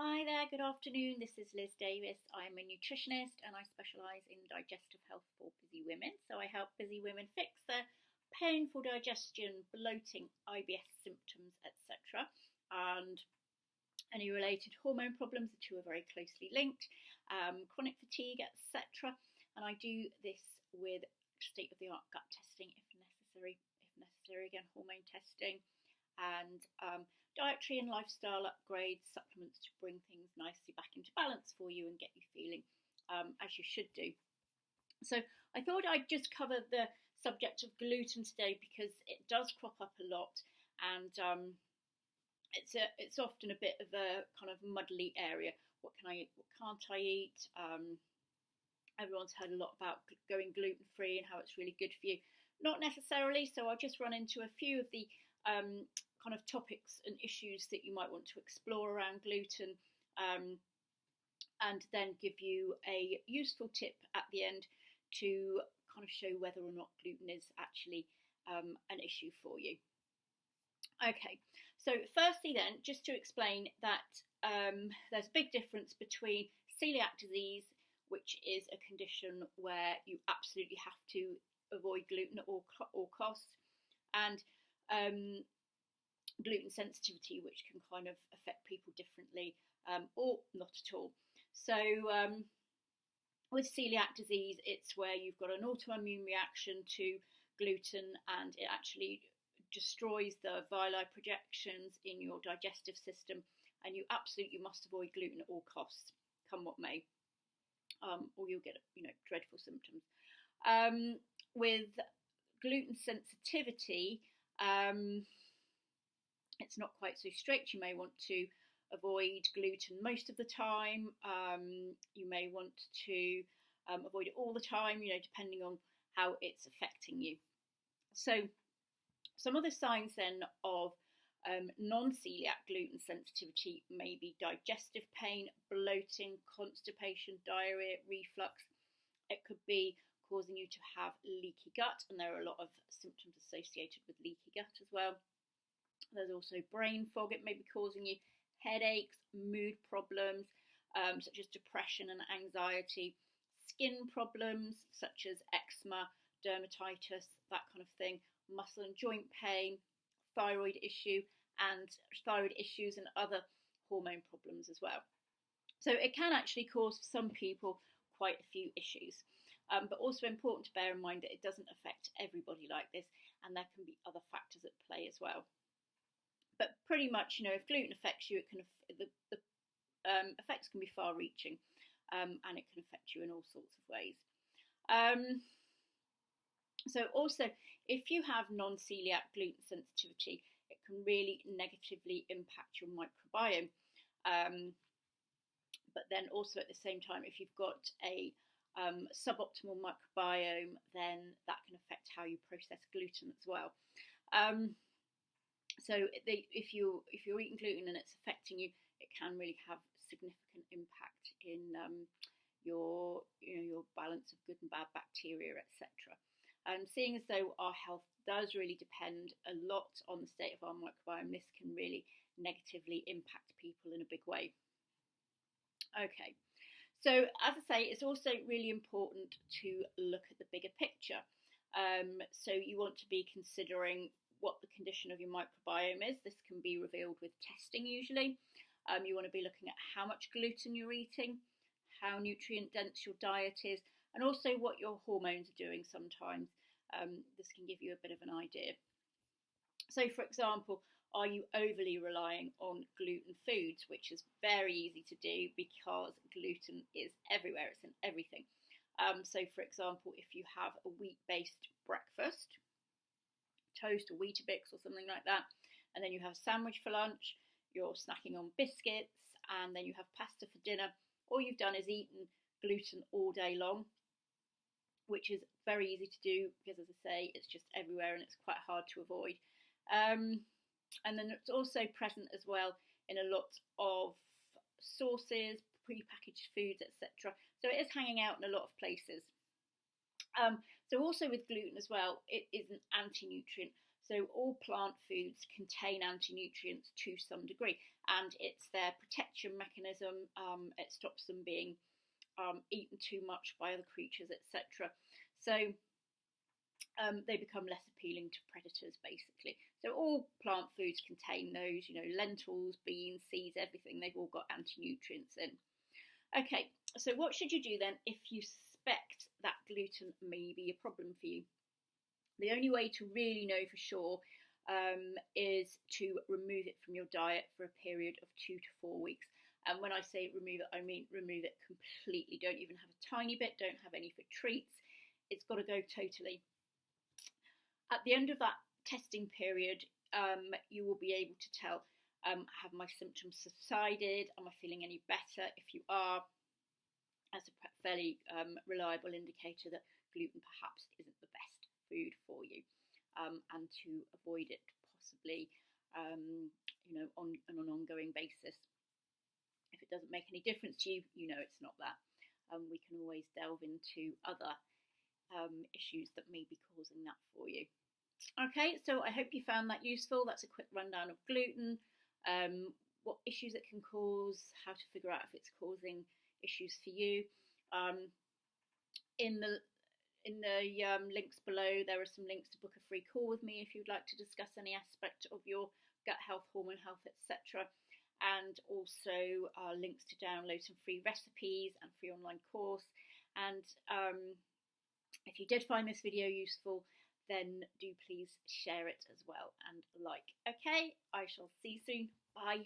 Hi there, good afternoon. This is Liz Davis. I'm a nutritionist and I specialise in digestive health for busy women. So I help busy women fix their painful digestion, bloating, IBS symptoms, etc. And any related hormone problems. The two are very closely linked, chronic fatigue, etc. And I do this with state-of-the-art gut testing if necessary. Again, hormone testing and dietary and lifestyle upgrades, supplements to bring things nicely back into balance for you and get you feeling as you should do. So I thought I'd just cover the subject of gluten today because it does crop up a lot, and it's often a bit of a kind of muddly area. What can I eat? What can't I eat? Everyone's heard a lot about going gluten free and how it's really good for you. Not necessarily, so I'll just run into a few of the kind of topics and issues that you might want to explore around gluten, and then give you a useful tip at the end to kind of show whether or not gluten is actually an issue for you. Okay, so firstly then, just to explain that there's a big difference between celiac disease, which is a condition where you absolutely have to avoid gluten at all costs, and gluten sensitivity, which can kind of affect people differently, or not at all. So with celiac disease, it's where you've got an autoimmune reaction to gluten, and it actually destroys the villi projections in your digestive system, and you absolutely must avoid gluten at all costs, come what may, or you'll get dreadful symptoms. With gluten sensitivity, it's not quite so strict. You may want to avoid gluten most of the time. You may want to avoid it all the time, depending on how it's affecting you. So some of the signs then of non-celiac gluten sensitivity may be digestive pain, bloating, constipation, diarrhea, reflux. It could be causing you to have leaky gut, and there are a lot of symptoms associated with leaky gut as well. There's also brain fog. It may be causing you headaches, mood problems, such as depression and anxiety, skin problems such as eczema, dermatitis, that kind of thing, muscle and joint pain, thyroid issues and other hormone problems as well. So it can actually cause for some people quite a few issues. But also important to bear in mind that it doesn't affect everybody like this, and there can be other factors at play as well. But pretty much, if gluten affects you, the effects can be far-reaching, and it can affect you in all sorts of ways. So also, if you have non-celiac gluten sensitivity, it can really negatively impact your microbiome. But then also at the same time, if you've got a suboptimal microbiome, then that can affect how you process gluten as well. So if you're eating gluten and it's affecting you, it can really have significant impact in your balance of good and bad bacteria, etc. Seeing as though our health does really depend a lot on the state of our microbiome, this can really negatively impact people in a big way. Okay. So as I say, it's also really important to look at the bigger picture. So you want to be considering what the condition of your microbiome is. This can be revealed with testing usually. You want to be looking at how much gluten you're eating, how nutrient dense your diet is, and also what your hormones are doing sometimes. This can give you a bit of an idea. So for example, are you overly relying on gluten foods, which is very easy to do because gluten is everywhere, it's in everything. So for example, if you have a wheat-based breakfast, toast or Weetabix or something like that, and then you have a sandwich for lunch, you're snacking on biscuits, and then you have pasta for dinner, all you've done is eaten gluten all day long, which is very easy to do because, as I say, it's just everywhere and it's quite hard to avoid. And then it's also present as well in a lot of sauces, prepackaged foods, etc. So it is hanging out in a lot of places. So also with gluten as well, it is an anti-nutrient. So all plant foods contain anti-nutrients to some degree, and it's their protection mechanism. It stops them being eaten too much by other creatures, etc. So they become less appealing to predators, basically. So all plant foods contain those, lentils, beans, seeds, everything. They've all got anti-nutrients in. Okay, so what should you do then if you suspect that gluten may be a problem for you? The only way to really know for sure is to remove it from your diet for a period of 2 to 4 weeks. And when I say remove it, I mean remove it completely. Don't even have a tiny bit, don't have any for treats. It's got to go totally. At the end of that testing period, you will be able to tell, have my symptoms subsided? Am I feeling any better? If you are, that's a fairly reliable indicator that gluten perhaps isn't the best food for you, and to avoid it possibly, on an ongoing basis. If it doesn't make any difference to you, it's not that. We can always delve into other issues that may be causing that for you. Okay, so I hope you found that useful. That's a quick rundown of gluten, what issues it can cause, how to figure out if it's causing issues for you. In the links below, there are some links to book a free call with me if you'd like to discuss any aspect of your gut health, hormone health, etc. And also links to download some free recipes and free online course. And if you did find this video useful, then do please share it as well and like. Okay, I shall see you soon. Bye.